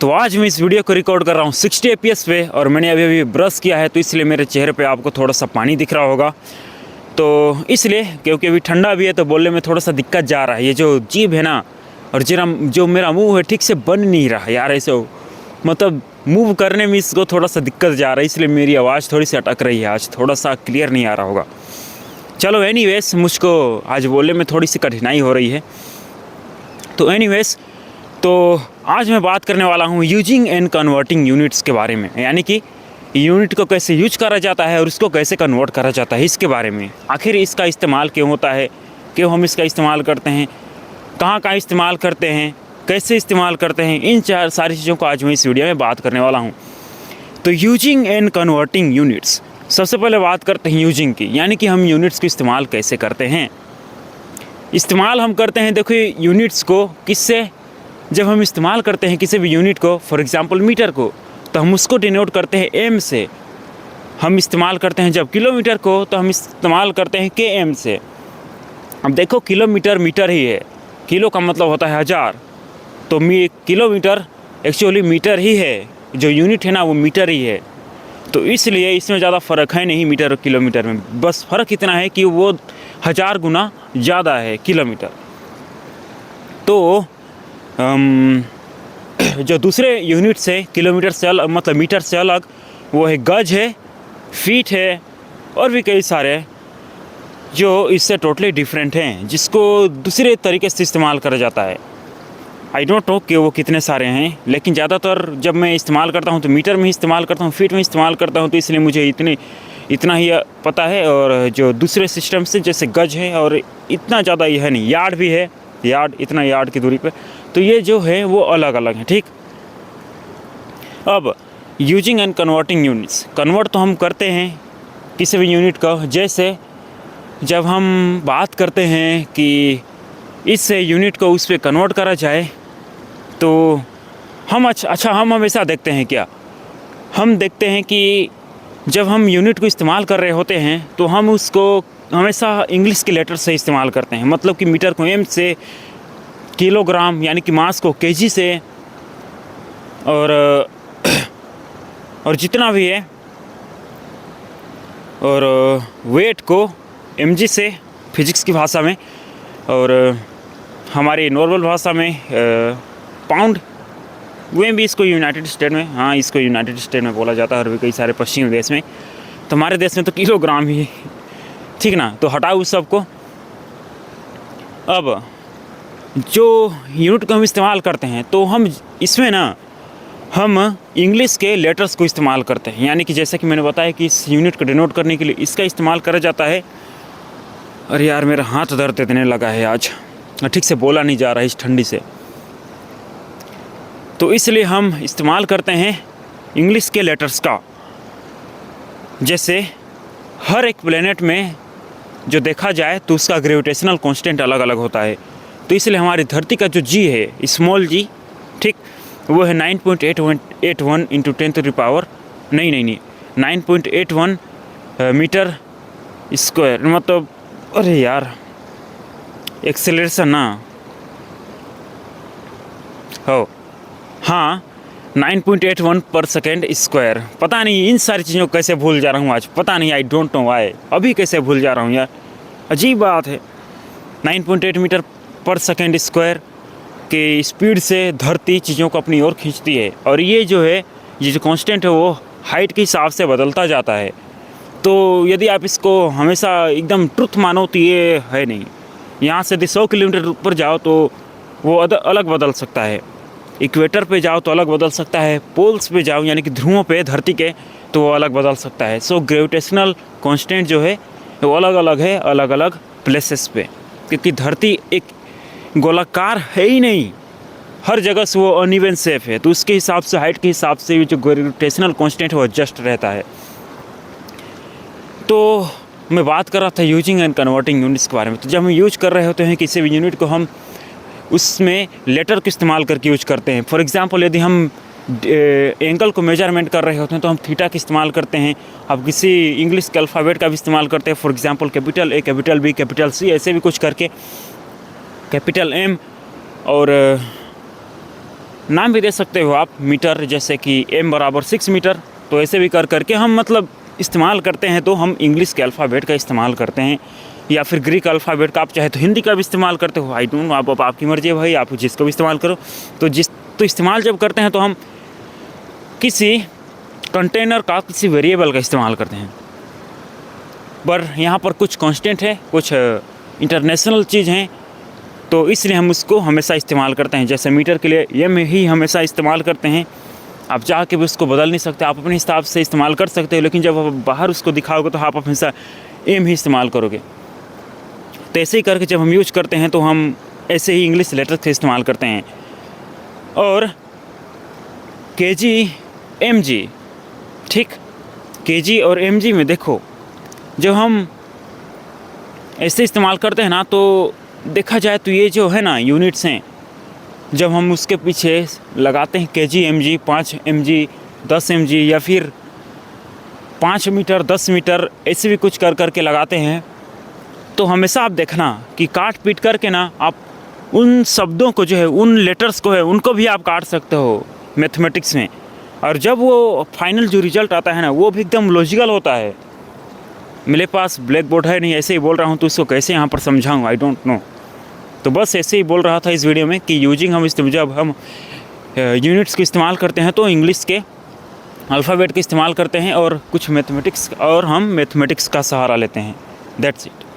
तो आज मैं इस वीडियो को रिकॉर्ड कर रहा हूँ 60 FPS पे और मैंने अभी अभी ब्रश किया है, तो इसलिए मेरे चेहरे पे आपको थोड़ा सा पानी दिख रहा होगा। तो इसलिए क्योंकि अभी ठंडा भी है तो बोलने में थोड़ा सा दिक्कत जा रहा है। ये जो जीभ है ना और जो मेरा मुंह है ठीक से बन नहीं रहा यार, ऐसे मतलब मूव करने में इसको थोड़ा सा दिक्कत जा रहा है, इसलिए मेरी आवाज़ थोड़ी सी अटक रही है। आज थोड़ा सा क्लियर नहीं आ रहा होगा। चलो एनीवेज, मुझको आज बोलने में थोड़ी सी कठिनाई हो रही है। तो एनीवेज, तो आज मैं बात करने वाला हूँ यूजिंग एंड कन्वर्टिंग यूनिट्स के बारे में, यानी कि यूनिट को कैसे यूज करा जाता है और उसको कैसे कन्वर्ट करा जाता है, इसके बारे में। आखिर इसका इस्तेमाल क्यों होता है, क्यों हम इसका इस्तेमाल करते हैं, कहाँ कहाँ इस्तेमाल करते हैं, कैसे इस्तेमाल करते हैं, इन सारी चीज़ों को आज मैं इस वीडियो में बात करने वाला हूँ। तो यूजिंग एंड कन्वर्टिंग यूनिट्स, सबसे पहले बात करते हैं यूजिंग की, यानी कि हम यूनिट्स को इस्तेमाल कैसे करते हैं। इस्तेमाल हम करते हैं, देखिए यूनिट्स को किससे, जब हम इस्तेमाल करते हैं किसी भी यूनिट को, फॉर एग्जांपल मीटर को, तो हम उसको डिनोट करते हैं एम से। हम इस्तेमाल करते हैं जब किलोमीटर को, तो हम इस्तेमाल करते हैं के एम से। अब देखो, किलोमीटर मीटर ही है, किलो का मतलब होता है हज़ार, तो किलोमीटर एक्चुअली मीटर ही है, जो यूनिट है ना वो मीटर ही है। तो इसलिए इसमें ज़्यादा फ़र्क है नहीं मीटर और किलोमीटर में, बस फ़र्क इतना है कि वो 1000 गुना ज़्यादा है किलोमीटर। तो जो दूसरे यूनिट से किलोमीटर से अलग, मतलब मीटर से अलग, वो है गज है, फीट है और भी कई सारे जो इससे टोटली डिफरेंट हैं, जिसको दूसरे तरीके से इस्तेमाल करा जाता है। आई डोंट नो कि वो कितने सारे हैं, लेकिन ज़्यादातर जब मैं इस्तेमाल करता हूँ तो मीटर में ही इस्तेमाल करता हूँ, फीट में इस्तेमाल करता हूँ, तो इसलिए मुझे इतना ही पता है। और जो दूसरे सिस्टम से जैसे गज है और इतना ज़्यादा ये है नहीं, यार्ड भी है, यार्ड इतना यार्ड की दूरी पे, तो ये जो है वो अलग अलग है, ठीक। अब using and converting units, convert तो हम करते हैं किसी भी यूनिट का, जैसे जब हम बात करते हैं कि इस यूनिट को उस पर कन्वर्ट करा जाए, तो हम हम हमेशा देखते हैं, क्या हम देखते हैं कि जब हम यूनिट को इस्तेमाल कर रहे होते हैं तो हम उसको हमेशा इंग्लिश के लेटर से इस्तेमाल करते हैं। मतलब कि मीटर को एम से, किलोग्राम यानी कि मास को केजी से, और जितना भी है, और वेट को एमजी से फिजिक्स की भाषा में, और हमारी नॉर्मल भाषा में पाउंड, वे भी इसको यूनाइटेड स्टेट में, हाँ इसको यूनाइटेड स्टेट में बोला जाता है, और भी कई सारे पश्चिमी देश में। तो हमारे देश में तो किलोग्राम ही, ठीक ना। तो हटाओ उस सब को। अब जो यूनिट को हम इस्तेमाल करते हैं, तो हम इसमें ना हम इंग्लिश के लेटर्स को इस्तेमाल करते हैं, यानी कि जैसे कि मैंने बताया कि इस यूनिट को डिनोट करने के लिए इसका इस्तेमाल करा जाता है। अरे यार, मेरा हाथ दर्द देने लगा है आज, ठीक से बोला नहीं जा रहा है इस ठंडी से। तो इसलिए हम इस्तेमाल करते हैं इंग्लिश के लेटर्स का। जैसे हर एक प्लेनेट में जो देखा जाए तो उसका ग्रेविटेशनल कांस्टेंट अलग अलग होता है। तो इसलिए हमारी धरती का जो जी है, स्मॉल जी, ठीक, वो है 9.81 into 10 to the power 9.81 metre square. मतलब अरे यार, एक्सेलरेशन ना हो, हाँ 9.81 पर सेकेंड स्क्वायर। पता नहीं इन सारी चीज़ों को कैसे भूल जा रहा हूँ आज, पता नहीं, आई डोंट नो वाई, अभी कैसे भूल जा रहा हूँ यार, अजीब बात है। 9.8 मीटर पर सेकेंड स्क्वायर के स्पीड से धरती चीज़ों को अपनी ओर खींचती है, और ये जो कांस्टेंट है वो हाइट के हिसाब से बदलता जाता है। तो यदि आप इसको हमेशा एकदम ट्रुथ मानो तो ये है नहीं। यहाँ से यदि 100 किलोमीटर ऊपर जाओ तो वो अलग बदल सकता है, इक्वेटर पे जाओ तो अलग बदल सकता है, पोल्स पे जाओ यानी कि ध्रुवों पे धरती के, तो वो अलग बदल सकता है। सो ग्रेविटेशनल कांस्टेंट जो है वो अलग अलग है, अलग अलग प्लेसेस पे, क्योंकि धरती एक गोलाकार है ही नहीं, हर जगह से वो अनइवन शेप है, तो उसके हिसाब से, हाइट के हिसाब से जो ग्रेविटेशनल कांस्टेंट है वो एडजस्ट रहता है। तो मैं बात कर रहा था यूजिंग एंड कन्वर्टिंग यूनिट्स के बारे में। तो जब हम यूज कर रहे होते हैं किसी भी यूनिट को, हम उसमें लेटर को इस्तेमाल करके यूज करते हैं। फॉर एग्जांपल, यदि हम एंगल को मेजरमेंट कर रहे होते हैं तो हम थीटा का इस्तेमाल करते हैं। अब किसी इंग्लिश के अल्फ़ाबेट का भी इस्तेमाल करते हैं, for example capital A, capital B, capital C, ऐसे भी कुछ करके, कैपिटल एम और नाम भी दे सकते हो आप मीटर, जैसे कि m बराबर 6 मीटर। तो ऐसे भी कर करके हम मतलब इस्तेमाल करते हैं। तो हम इंग्लिश के अल्फ़ाबेट का इस्तेमाल करते हैं, या फिर ग्रीक अल्फ़ाबेट का, आप चाहे तो हिंदी का भी इस्तेमाल करते हो। आई डोंट नो, आप आपकी मर्ज़ी है भाई, आप जिसको भी इस्तेमाल करो। तो इस्तेमाल जब करते हैं तो हम किसी कंटेनर का, किसी वेरिएबल का इस्तेमाल करते हैं। पर यहाँ पर कुछ कांस्टेंट है, कुछ इंटरनेशनल चीज़ हैं, तो इसलिए हम उसको हमेशा इस्तेमाल करते हैं। जैसे मीटर के लिए एम ही हमेशा इस्तेमाल करते हैं। आप चाह के भी उसको बदल नहीं सकते, आप अपने हिसाब से इस्तेमाल कर सकते हो, लेकिन जब आप बाहर उसको दिखाओगे तो आप हमेशा एम ही इस्तेमाल करोगे। तो ऐसे ही करके जब हम यूज करते हैं तो हम ऐसे ही इंग्लिश लेटर से इस्तेमाल करते हैं। और केजी, एमजी, ठीक, केजी और एमजी में देखो, जब हम ऐसे इस्तेमाल करते हैं ना, तो देखा जाए तो ये जो है ना यूनिट्स हैं, जब हम उसके पीछे लगाते हैं केजी, एमजी, 5 एमजी, 10 एमजी, या फिर 5 मीटर, 10 मीटर, ऐसे भी कुछ कर करके लगाते हैं, तो हमेशा आप देखना कि काट पीट करके ना आप उन शब्दों को जो है, उन लेटर्स को है, उनको भी आप काट सकते हो मैथमेटिक्स में। और जब वो फाइनल जो रिज़ल्ट आता है ना, वो भी एकदम लॉजिकल होता है। मेरे पास ब्लैक बोर्ड है नहीं, ऐसे ही बोल रहा हूँ, तो इसको कैसे यहाँ पर समझाऊँ, आई डोंट नो। तो बस ऐसे ही बोल रहा था इस वीडियो में कि यूजिंग हम जब हम यूनिट्स का इस्तेमाल करते हैं तो इंग्लिश के अल्फ़ाबेट का इस्तेमाल करते हैं, और कुछ मैथमेटिक्स, और हम मैथमेटिक्स का सहारा लेते हैं। That's it.